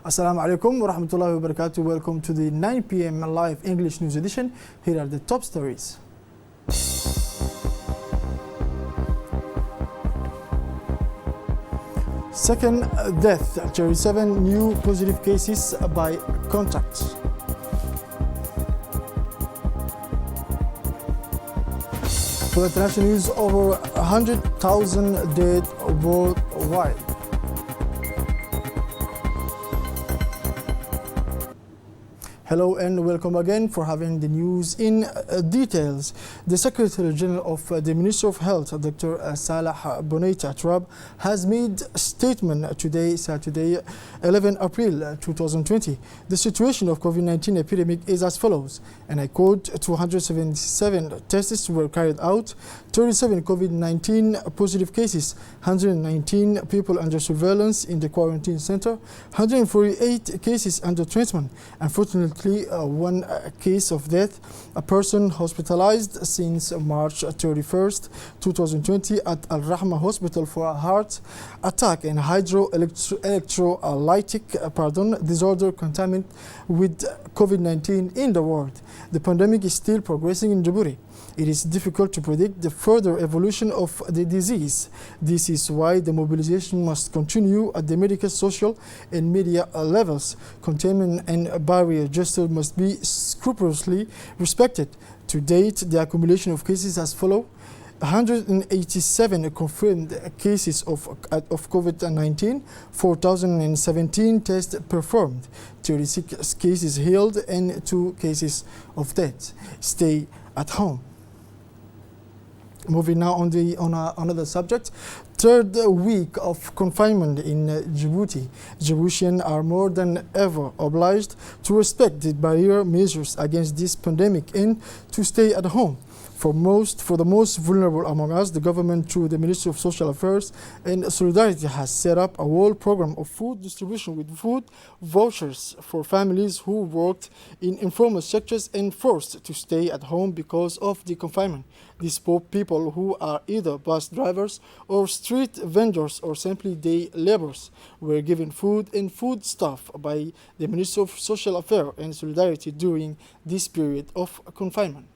Assalamu alaikum wa rahmatullahi wa barakatuh. Welcome to the 9 p.m. live English news edition. Here are the top stories. Second death, 37 new positive cases by contact. For international news, over 100,000 dead worldwide. Hello and welcome again for having the news in details. The Secretary General of the Ministry of Health, Dr. Salah Bonaita Trab, has made a statement today, Saturday, 11 April 2020. The situation of COVID-19 epidemic is as follows, and I quote, 277 tests were carried out, 37 COVID-19 positive cases, 119 people under surveillance in the quarantine center, 148 cases under treatment. Unfortunately, one case of death, a person hospitalized since March 31st, 2020 at Al Rahma Hospital for a heart attack and hydroelectrolytic disorder contaminated with COVID-19 in the world. The pandemic is still progressing in Djibouti. It is difficult to predict the further evolution of the disease. This is why the mobilization must continue at the medical, social, and media levels. Containment and barrier adjustment must be scrupulously respected. To date, the accumulation of cases as follows: 187 confirmed cases of COVID-19, 4,017 tests performed, 36 cases healed, and 2 cases of death. Stay at home. Moving now on another subject. Third week of confinement in Djibouti. Djiboutians are more than ever obliged to respect the barrier measures against this pandemic and to stay at home. For the most vulnerable among us, the government, through the Ministry of Social Affairs and Solidarity, has set up a whole program of food distribution with food vouchers for families who worked in informal sectors and forced to stay at home because of the confinement. These poor people, who are either bus drivers or street vendors or simply day laborers, were given food and foodstuff by the Ministry of Social Affairs and Solidarity during this period of confinement.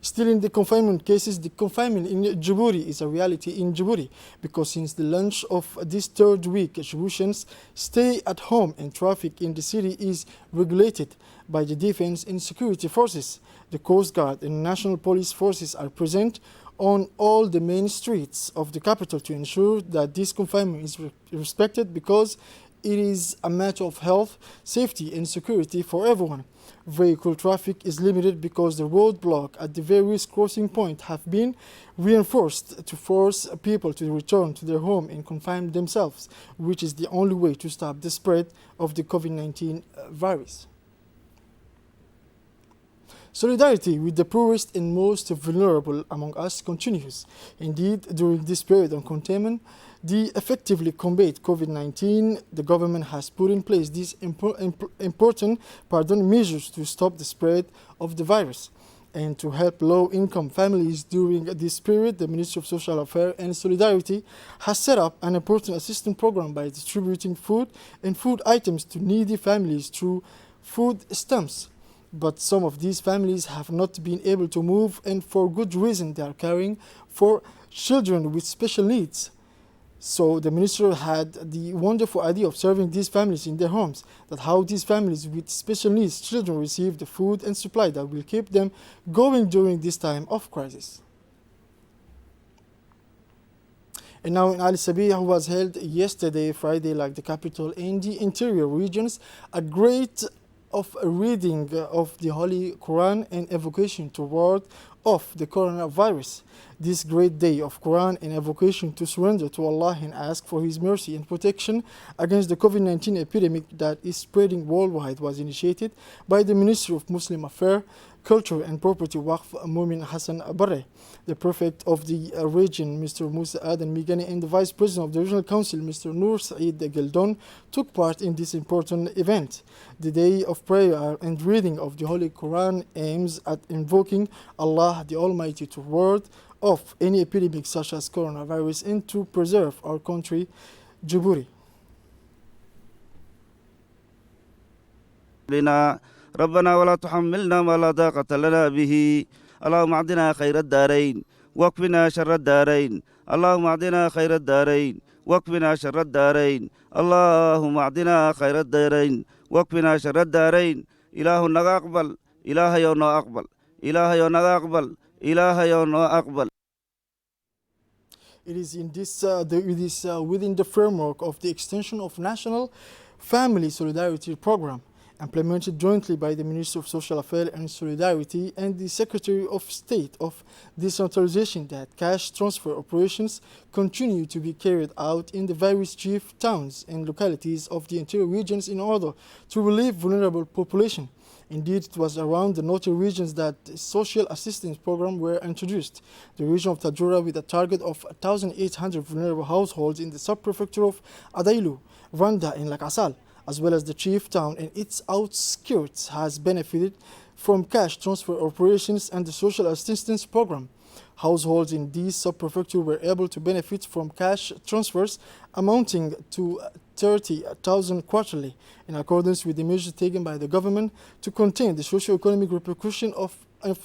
Still in the confinement cases, the confinement in Djibouti is a reality in Djibouti because since the launch of this third week, Djiboutians stay at home and traffic in the city is regulated by the defense and security forces. The Coast Guard and National Police forces are present on all the main streets of the capital to ensure that this confinement is respected because it is a matter of health, safety and security for everyone. Vehicle traffic is limited because the roadblock at the various crossing points have been reinforced to force people to return to their home and confine themselves, which is the only way to stop the spread of the COVID-19 virus. Solidarity with the poorest and most vulnerable among us continues. Indeed, during this period of containment, to effectively combat COVID-19, the government has put in place these important measures to stop the spread of the virus. And to help low-income families during this period, the Ministry of Social Affairs and Solidarity has set up an important assistance program by distributing food and food items to needy families through food stamps. But some of these families have not been able to move, and for good reason. They are caring for children with special needs. So the minister had the wonderful idea of serving these families in their homes, that how these families with special needs children receive the food and supply that will keep them going during this time of crisis. And now in Al Sabih, was held yesterday, Friday, like the capital, in the interior regions, a great of a reading of the Holy Quran and evocation toward of the coronavirus. This great day of Quran and evocation to surrender to Allah and ask for His mercy and protection against the COVID-19 epidemic that is spreading worldwide was initiated by the Ministry of Muslim Affairs, Culture and Property Waqf Mumin Hassan Barre, the prefect of the region, Mr. Musa Adan Migani, and the vice president of the regional council, Mr. Noor Saeed Geldon, took part in this important event. The day of prayer and reading of the Holy Quran aims at invoking Allah the Almighty to ward off any epidemic such as coronavirus and to preserve our country Djibouti. بنا ربنا ولا تحملنا ما لا طاقة لنا به اللهم اعطنا خير الدارين واكفنا شر الدارين اللهم اعطنا خير الدارين واكفنا شر الدارين اللهم اعطنا خير الدارين واكفنا شر الدارين إله أقبل إله يوم أقبل إله يوم أقبل إله يوم أقبل. It is within the framework of the extension of National Family Solidarity Program, implemented jointly by the Minister of Social Affairs and Solidarity and the Secretary of State of Decentralization, that cash transfer operations continue to be carried out in the various chief towns and localities of the interior regions in order to relieve vulnerable population. Indeed, it was around the northern regions that social assistance programs were introduced. The region of Tajura, with a target of 1,800 vulnerable households in the sub-prefecture of Adailu, Randa, and Lakasal, as well as the chief town and its outskirts, has benefited from cash transfer operations and the social assistance program. Households in these sub-prefectures were able to benefit from cash transfers amounting to 30,000 quarterly, in accordance with the measures taken by the government to contain the socio-economic repercussion of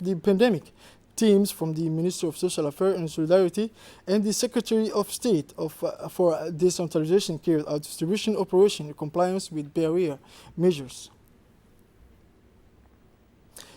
the pandemic. Teams from the Ministry of Social Affairs and Solidarity and the Secretary of State for Decentralization carried out distribution operation in compliance with barrier measures.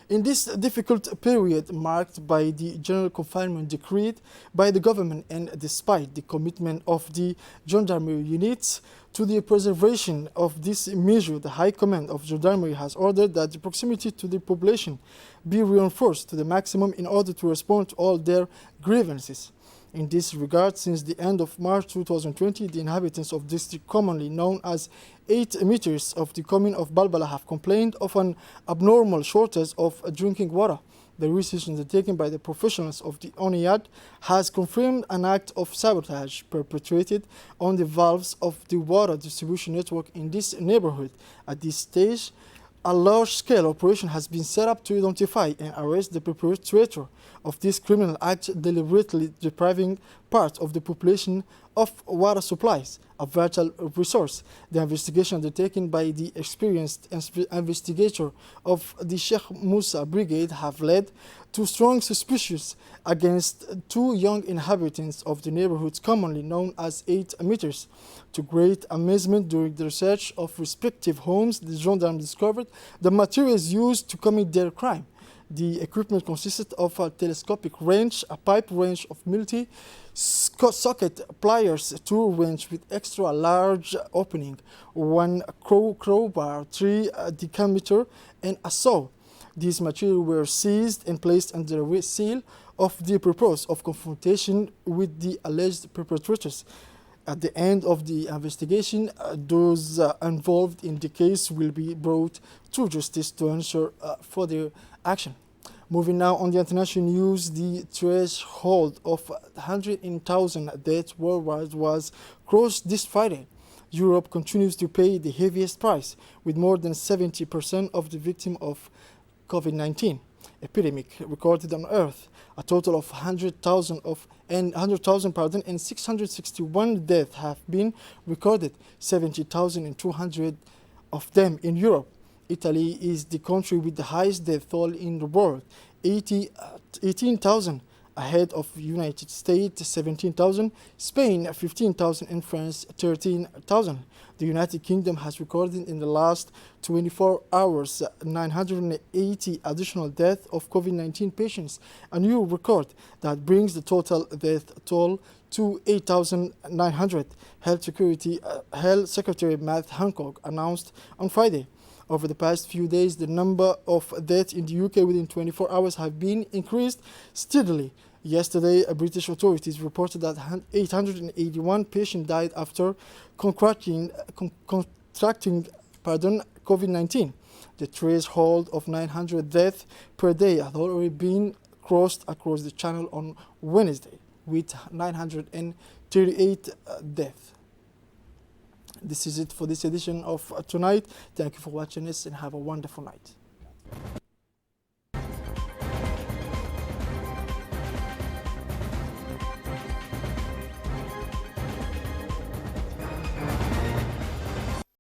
In this difficult period marked by the general confinement decreed by the government, and despite the commitment of the gendarmerie units to the preservation of this measure, the High Command of Gendarmerie has ordered that the proximity to the population be reinforced to the maximum in order to respond to all their grievances. In this regard, since the end of March 2020, the inhabitants of district commonly known as 8 meters of the commune of Balbala have complained of an abnormal shortage of drinking water. The research undertaken by the professionals of the ONIAD has confirmed an act of sabotage perpetrated on the valves of the water distribution network in this neighborhood. At this stage, a large-scale operation has been set up to identify and arrest the perpetrator of this criminal act, deliberately depriving part of the population of water supplies, a vital resource. The investigation undertaken by the experienced investigator of the Sheikh Musa Brigade have led to strong suspicions against 2 young inhabitants of the neighborhoods commonly known as 8 meters. To great amazement, during the research of respective homes, the gendarmes discovered the materials used to commit their crime. The equipment consisted of a telescopic wrench, a pipe wrench of multi-socket pliers, 2 wrench with extra large opening, 1 crowbar, 3 decameter, and a saw. These materials were seized and placed under the seal of the purpose of confrontation with the alleged perpetrators. At the end of the investigation, those involved in the case will be brought to justice to ensure further action. Moving now on the international news, the threshold of 100,000 deaths worldwide was crossed this Friday. Europe continues to pay the heaviest price, with more than 70% of the victims of COVID-19 epidemic recorded on Earth. A total of 100,000 and 661 deaths have been recorded, 70,200 of them in Europe. Italy is the country with the highest death toll in the world, 18,000, ahead of United States 17,000, Spain 15,000, and France 13,000. The United Kingdom has recorded in the last 24 hours 980 additional deaths of COVID-19 patients, a new record that brings the total death toll to 8,900. Health Secretary Matt Hancock announced on Friday. Over the past few days, the number of deaths in the UK within 24 hours have been increased steadily. Yesterday, British authorities reported that 881 patients died after contracting COVID-19. The threshold of 900 deaths per day had already been crossed across the channel on Wednesday, with 938 deaths. This is it for this edition of Tonight. Thank you for watching us and have a wonderful night.